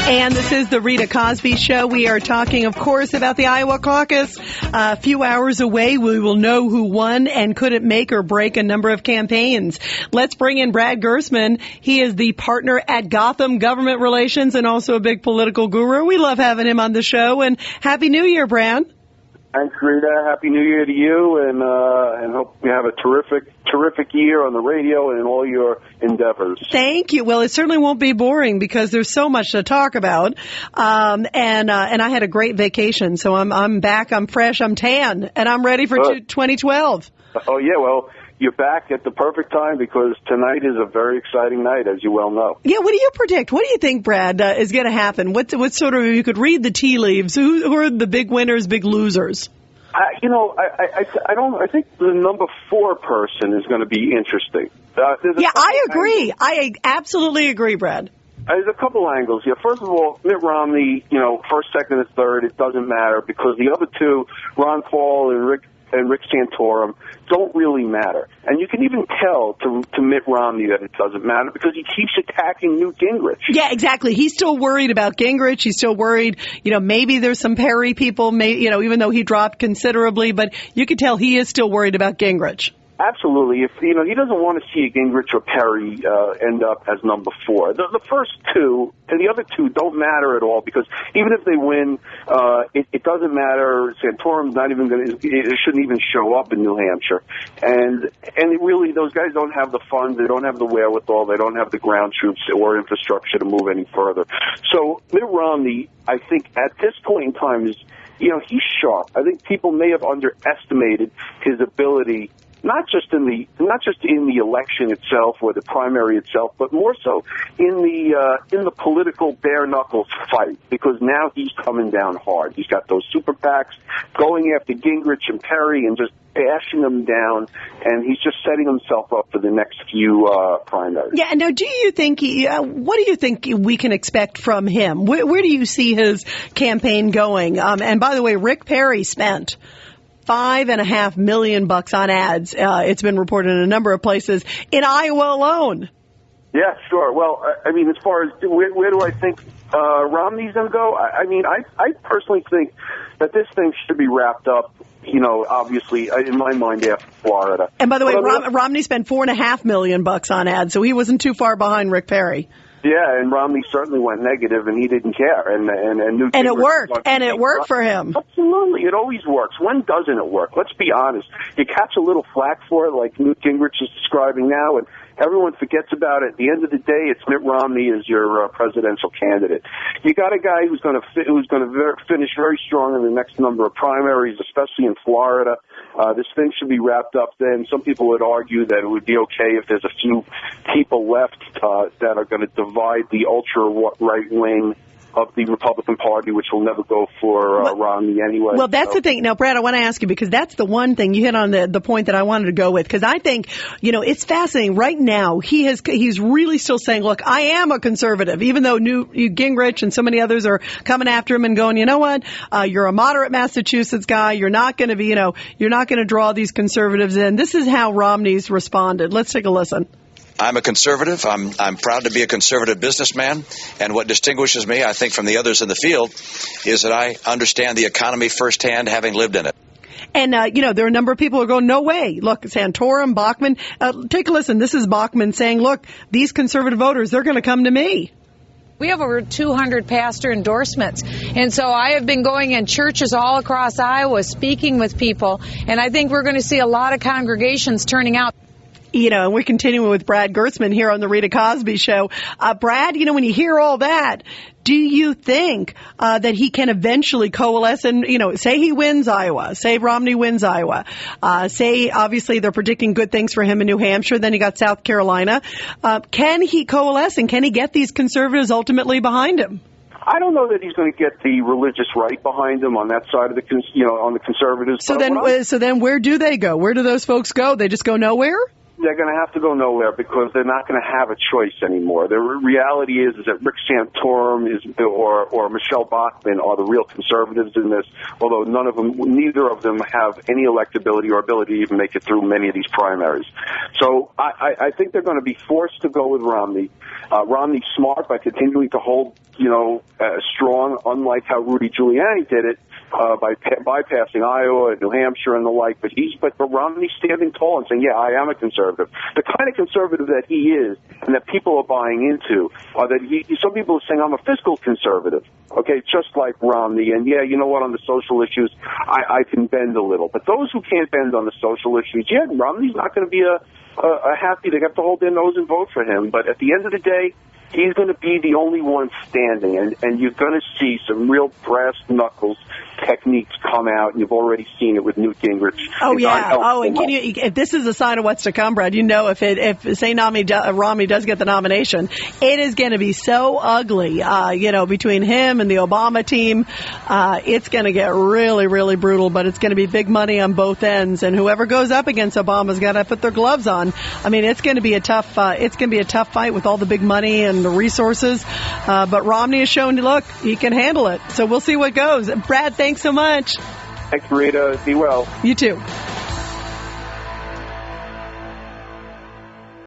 And this is the Rita Cosby Show. We are talking, of course, about the Iowa caucus. A few hours away, we will know who won and couldn't make or break a number of campaigns. Let's bring in Brad Gerstman. He is the partner at Gotham Government Relations and also a big political guru. We love having him on the show. And Happy New Year, Brad. Thanks, Rita. Happy New Year to you, and hope you have a terrific year on the radio and in all your endeavors. Thank you. Well, it certainly won't be boring because there's so much to talk about. And I had a great vacation, so I'm back, I'm fresh, I'm tan, and I'm ready for 2012. Oh yeah, well, you're back at the perfect time because tonight is a very exciting night, as you well know. Yeah, what do you predict? What do you think, Brad, is going to happen? What sort of, if you could read the tea leaves, who are the big winners, big losers? I think the number 4 person is going to be interesting. I agree. I absolutely agree, Brad. There's a couple angles here. First of all, Mitt Romney, first, second, and third, it doesn't matter because the other two, Ron Paul and Rick Santorum, don't really matter. And you can even tell to Mitt Romney that it doesn't matter because he keeps attacking Newt Gingrich. Yeah, exactly. He's still worried about Gingrich. He's still worried, maybe there's some Perry people, even though he dropped considerably, but you can tell he is still worried about Gingrich. Absolutely. If he doesn't want to see Gingrich or Perry end up as number 4. The first two and the other two don't matter at all because even if they win, it doesn't matter. Santorum's not even going to. It shouldn't even show up in New Hampshire. And really, those guys don't have the funds. They don't have the wherewithal. They don't have the ground troops or infrastructure to move any further. So Mitt Romney, I think, at this point in time is, he's sharp. I think people may have underestimated his ability. Not just in the election itself or the primary itself, but more so in the political bare knuckles fight. Because now he's coming down hard. He's got those super PACs going after Gingrich and Perry and just bashing them down, and he's just setting himself up for the next few primaries. Yeah. Now, do you think? What do you think we can expect from him? Where do you see his campaign going? And by the way, Rick Perry spent $5.5 million on ads. It's been reported in a number of places in Iowa alone. Yeah, sure. Well, as far as where do I think Romney's going to go? I personally think that this thing should be wrapped up. Obviously, in my mind, after Florida. And by the way, Romney spent $4.5 million on ads, so he wasn't too far behind Rick Perry. Yeah, and Romney certainly went negative, and he didn't care. And Newt and it worked. And it worked for him. Absolutely, it always works. When doesn't it work? Let's be honest. You catch a little flack for it, like Newt Gingrich is describing now, and everyone forgets about it. At the end of the day, it's Mitt Romney as your presidential candidate. You got a guy who's going to finish very strong in the next number of primaries, especially in Florida. This thing should be wrapped up then. Some people would argue that it would be okay if there's a few people left that are going to divide the ultra-right wing of the Republican Party, which will never go for Romney anyway. Well, that's the thing. Now, Brad, I want to ask you, because that's the one thing you hit on the point that I wanted to go with, because I think, it's fascinating. Right now, he's really still saying, look, I am a conservative, even though Gingrich and so many others are coming after him and going, you know what, you're a moderate Massachusetts guy. You're not going to be, you're not going to draw these conservatives in. This is how Romney's responded. Let's take a listen. I'm a conservative. I'm proud to be a conservative businessman. And what distinguishes me, I think, from the others in the field is that I understand the economy firsthand, having lived in it. And, there are a number of people who are going, no way. Look, Santorum, Bachman. Take a listen. This is Bachman saying, look, these conservative voters, they're going to come to me. We have over 200 pastor endorsements. And so I have been going in churches all across Iowa, speaking with people. And I think we're going to see a lot of congregations turning out. And we're continuing with Brad Gerstman here on the Rita Cosby Show. Brad, when you hear all that, do you think that he can eventually coalesce and, say he wins Iowa, say Romney wins Iowa, say obviously they're predicting good things for him in New Hampshire, then you got South Carolina. Can he coalesce and can he get these conservatives ultimately behind him? I don't know that he's going to get the religious right behind him on that side of on the conservatives. So then where do they go? Where do those folks go? They just go nowhere? they're going to have to go nowhere because they're not going to have a choice anymore. The reality is that Rick Santorum or Michelle Bachmann are the real conservatives in this, although neither of them have any electability or ability to even make it through many of these primaries. So I think they're going to be forced to go with Romney. Romney's smart by continuing to hold, strong, unlike how Rudy Giuliani did it, by bypassing Iowa and New Hampshire and the like. But Romney's standing tall and saying, yeah, I am a conservative. The kind of conservative that he is and that people are buying into are that some people are saying I'm a fiscal conservative, okay, just like Romney. And yeah, you know what, on the social issues, I can bend a little. But those who can't bend on the social issues, yeah, Romney's not going to be a happy. They have to hold their nose and vote for him. But at the end of the day, he's going to be the only one standing, and you're going to see some real brass knuckles techniques come out, and you've already seen it with Newt Gingrich. Oh, yeah. Oh, and if this is a sign of what's to come, Brad, if say Romney does get the nomination, it is going to be so ugly, between him and the Obama team. It's going to get really, really brutal, but it's going to be big money on both ends, and whoever goes up against Obama's got to put their gloves on. I mean, it's going to be a tough fight with all the big money and the resources, but Romney has shown, look, he can handle it. So we'll see what goes. Brad, thanks so much. Thanks, Rita. Be well. You too.